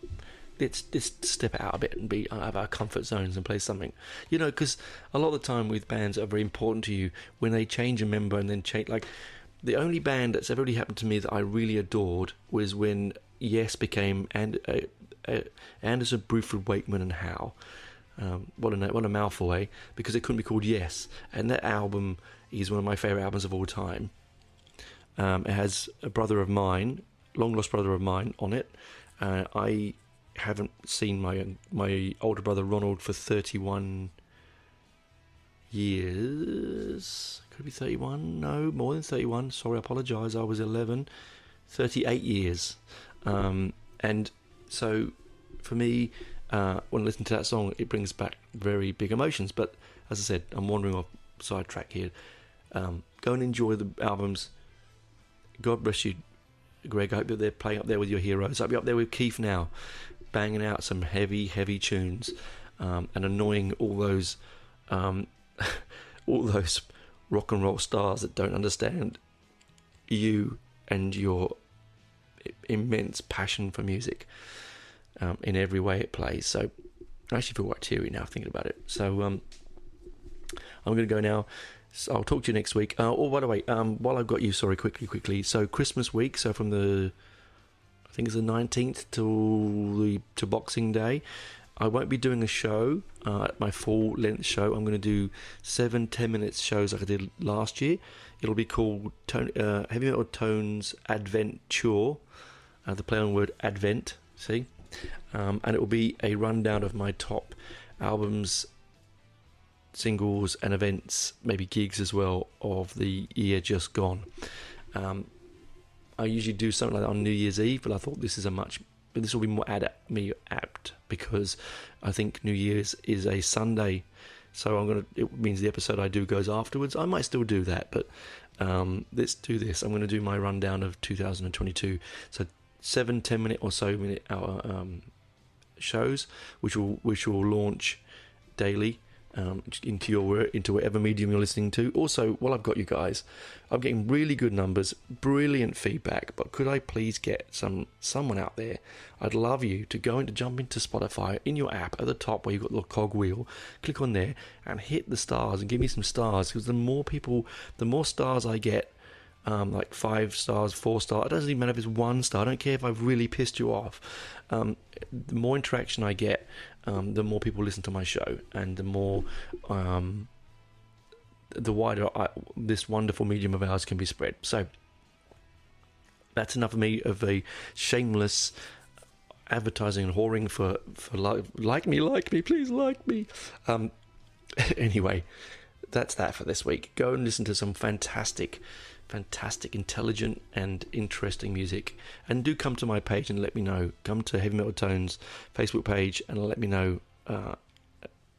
Let's step out a bit and be out of our comfort zones and play something. You know, because a lot of the time with bands that are very important to you, when they change a member and then change... Like, the only band that's ever really happened to me that I really adored was when Yes became Anderson, Bruford, Wakeman and Howe. What a mouthful, eh? Because it couldn't be called Yes. And that album is one of my favourite albums of all time. It has a brother of mine, long lost brother of mine, on it. I haven't seen my older brother Ronald for 31 years. Could it be 31? No, more than 31. Sorry, I apologise. I was 11. 38 years. And so for me, when I listen to that song, it brings back very big emotions. But as I said, I'm wandering off sidetrack here. Go and enjoy the albums. God bless you, Greg. I hope that they're playing up there with your heroes. I'll be up there with Keith now, banging out some heavy, heavy tunes, and annoying all those rock and roll stars that don't understand you and your immense passion for music in every way it plays. So I actually feel quite teary now thinking about it. So I'm going to go now. So I'll talk to you next week. Oh, by the way, while I've got you, sorry, quickly. So Christmas week, so from I think it's the 19th to Boxing Day, I won't be doing a show, my full-length show. I'm going to do 7 10-minute shows like I did last year. It'll be called Heavy Metal Tones Adventure, the play on word Advent, see? And it will be a rundown of my top albums, singles and events, maybe gigs as well, of the year just gone. I usually do something like that on New Year's Eve, but I thought this will be more apt because I think New Year's is a Sunday, so it means the episode I do goes afterwards. I might still do that, but let's do this. I'm going to do my rundown of 2022. So 7 10-minute or so minute hour shows, which will launch daily. Into whatever medium you're listening to. Also, while I've got you guys, I'm getting really good numbers, brilliant feedback, but could I please get someone out there? I'd love you to jump into Spotify in your app at the top where you've got the little cog wheel, click on there and hit the stars and give me some stars, because the more stars I get, like 5 stars, 4 stars, it doesn't even matter if it's 1 star, I don't care if I've really pissed you off. The more interaction I get, the more people listen to my show, and the more the wider this wonderful medium of ours can be spread. So that's enough of me of a shameless advertising and whoring for like me, please like me. Anyway, that's that for this week. Go and listen to some fantastic, intelligent and interesting music, and do come to my page and let me know. Come to Heavy Metal Tones Facebook page and let me know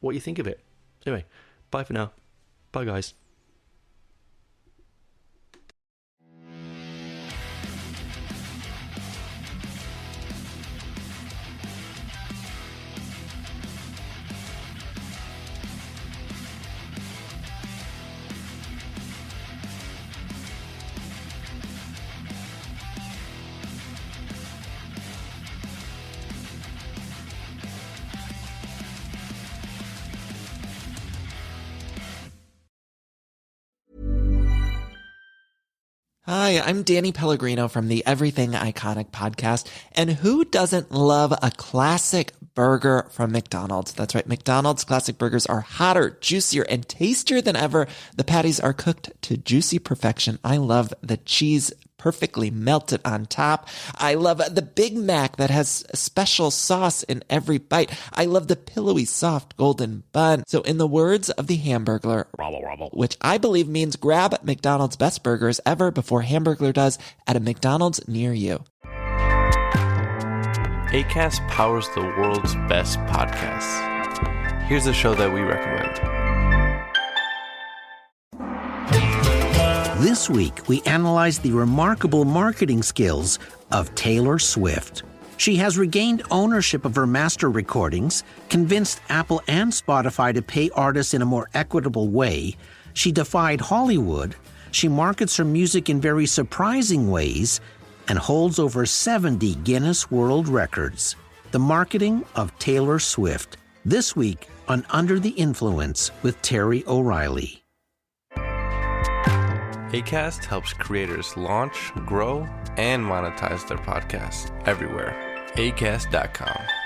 what you think of it. Anyway, bye for now. Bye guys. Hi, I'm Danny Pellegrino from the Everything Iconic podcast. And who doesn't love a classic burger from McDonald's? That's right. McDonald's classic burgers are hotter, juicier, and tastier than ever. The patties are cooked to juicy perfection. I love the cheese perfectly melted on top. I love the Big Mac that has a special sauce in every bite. I love the pillowy, soft, golden bun. So in the words of the Hamburglar, which I believe means grab McDonald's best burgers ever before Hamburglar does at a McDonald's near you. Acast powers the world's best podcasts. Here's a show that we recommend. This week, we analyze the remarkable marketing skills of Taylor Swift. She has regained ownership of her master recordings, convinced Apple and Spotify to pay artists in a more equitable way. She defied Hollywood. She markets her music in very surprising ways. and holds over 70 Guinness World Records. The marketing of Taylor Swift, this week on Under the Influence with Terry O'Reilly. Acast helps creators launch, grow, and monetize their podcasts everywhere. Acast.com.